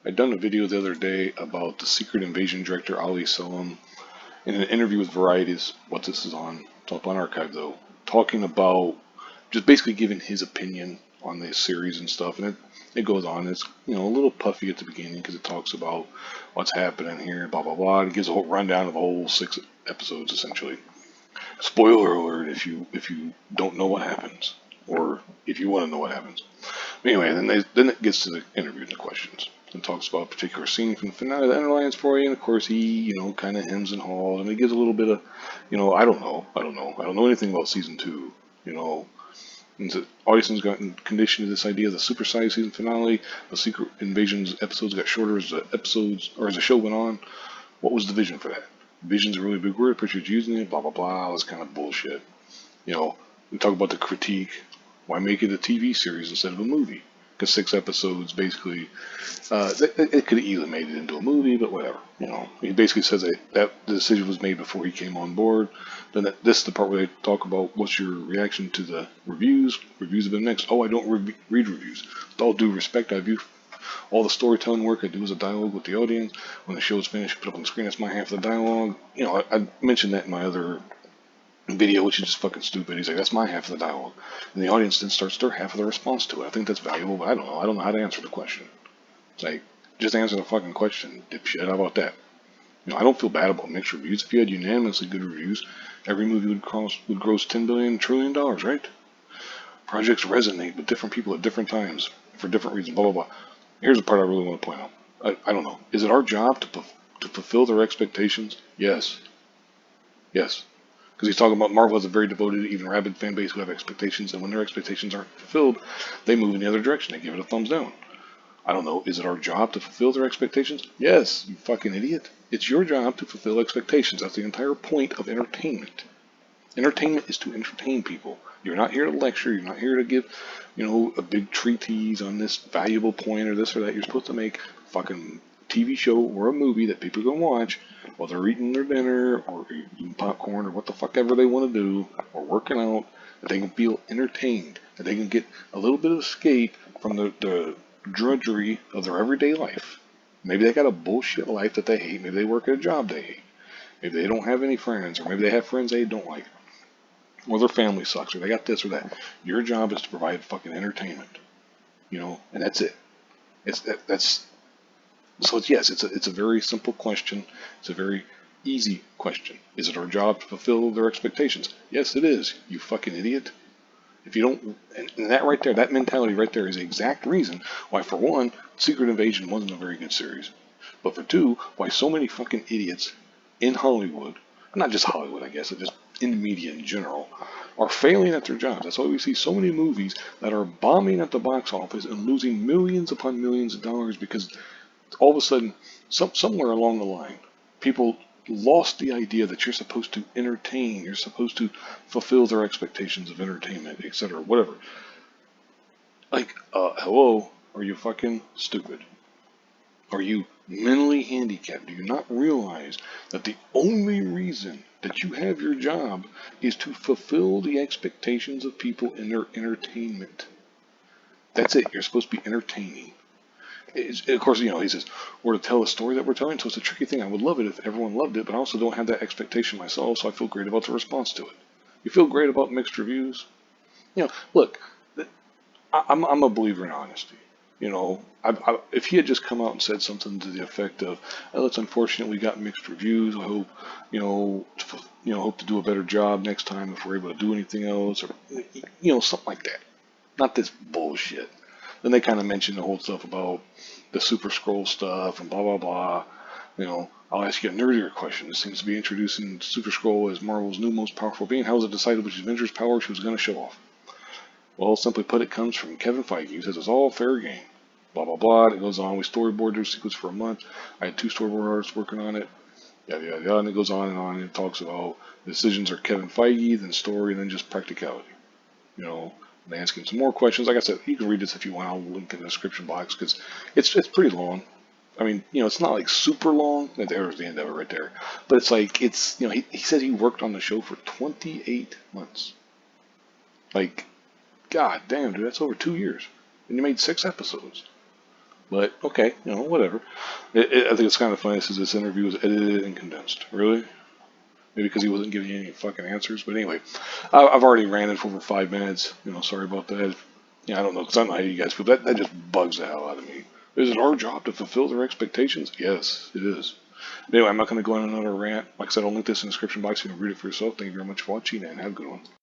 I'd done a video the other day about the Secret Invasion director Ali Selim in an interview with Variety's, what this is on, it's up on Archive though, talking about just basically giving his opinion on the series and stuff. And it goes on. It's, a little puffy at the beginning because it talks about what's happening here, blah, blah, blah. It gives a whole rundown of the whole 6 episodes essentially. Spoiler alert if you don't know what happens, or if you want to know what happens. But anyway, then it gets to the interview and the questions, and talks about a particular scene from the finale that underlines for you. And of course, he kind of hems and haws, and he gives a little bit of, I don't know anything about season 2, And so audiences gotten conditioned to this idea of the supersized season finale. The Secret Invasion's episodes got shorter as the show went on. What was the vision for that? Vision's a really big word. Pictures using it. Blah blah blah. All this kind of bullshit. We talk about the critique. Why make it a TV series instead of a movie? Because 6 episodes basically, it could have easily made it into a movie, but whatever. He basically says that the decision was made before he came on board. Then this is the part where they talk about what's your reaction to the reviews. Reviews have been mixed. Oh, I don't read reviews. With all due respect, I view all the storytelling work I do as a dialogue with the audience. When the show is finished, put up on the screen, that's my half of the dialogue. I mentioned that in my other video, which is just fucking stupid. He's like, that's my half of the dialogue. And the audience then starts their half of the response to it. I think that's valuable, but I don't know. I don't know how to answer the question. It's like, just answer the fucking question, dipshit. How about that? I don't feel bad about mixed reviews. If you had unanimously good reviews, every movie would gross $10 billion, trillion, right? Projects resonate with different people at different times for different reasons, blah, blah, blah. Here's the part I really want to point out. I don't know. Is it our job to fulfill their expectations? Yes. Yes. Because he's talking about Marvel has a very devoted, even rabid fan base who have expectations, and when their expectations aren't fulfilled, they move in the other direction. They give it a thumbs down. I don't know. Is it our job to fulfill their expectations? Yes, you fucking idiot. It's your job to fulfill expectations. That's the entire point of entertainment. Entertainment is to entertain people. You're not here to lecture. You're not here to give, a big treatise on this valuable point or this or that. You're supposed to make a fucking TV show or a movie that people can watch while they're eating their dinner or eating popcorn or what the fuck ever they want to do or working out, that they can feel entertained, that they can get a little bit of escape from the drudgery of their everyday life. Maybe they got a bullshit life that they hate. Maybe they work at a job they hate. Maybe they don't have any friends, or maybe they have friends they don't like, or their family sucks, or they got this or that. Your job is to provide fucking entertainment, and that's it. It's a very simple question. It's a very easy question. Is it our job to fulfill their expectations? Yes, it is. You fucking idiot. If you don't, and that right there, that mentality right there is the exact reason why, for one, Secret Invasion wasn't a very good series. But for two, why so many fucking idiots in Hollywood, not just Hollywood, I guess, but just in the media in general, are failing at their jobs. That's why we see so many movies that are bombing at the box office and losing millions upon millions of dollars because all of a sudden, somewhere along the line, people lost the idea that you're supposed to entertain, you're supposed to fulfill their expectations of entertainment, etc., whatever. Like, hello, are you fucking stupid? Are you mentally handicapped? Do you not realize that the only reason that you have your job is to fulfill the expectations of people in their entertainment? That's it. You're supposed to be entertaining. Of course, he says, we're to tell the story that we're telling, so it's a tricky thing. I would love it if everyone loved it, but I also don't have that expectation myself, so I feel great about the response to it. You feel great about mixed reviews? Look, I'm a believer in honesty. If he had just come out and said something to the effect of, oh, it's unfortunate we got mixed reviews. I hope, hope to do a better job next time if we're able to do anything else, or, something like that. Not this bullshit. Then they kind of mentioned the whole stuff about the Super Scroll stuff and blah, blah, blah. I'll ask you a nerdier question. This seems to be introducing Super Scroll as Marvel's new most powerful being. How was it decided which Avengers power she was going to show off? Well, simply put, it comes from Kevin Feige, who says it's all fair game. Blah, blah, blah. It goes on. We storyboarded the sequence for a month. I had 2 storyboard artists working on it. Yada, yada, yada. And it goes on. And it talks about the decisions are Kevin Feige, then story, and then just practicality. And they ask him some more questions. Like I said, you can read this if you want. I'll link in the description box because it's pretty long. I mean, it's not like super long. There's the end of it right there. But it's like, he said he worked on the show for 28 months. Like, god damn, dude, that's over 2 years. And you made 6 episodes. But okay, whatever. I think it's kind of funny. This interview was edited and condensed. Really? Maybe because he wasn't giving you any fucking answers. But anyway, I've already ranted for over 5 minutes. Sorry about that. Yeah, I don't know, because I don't know how you guys feel. That just bugs the hell out of me. Is it our job to fulfill their expectations? Yes, it is. Anyway, I'm not going to go on another rant. Like I said, I'll link this in the description box. You can read it for yourself. Thank you very much for watching, and have a good one.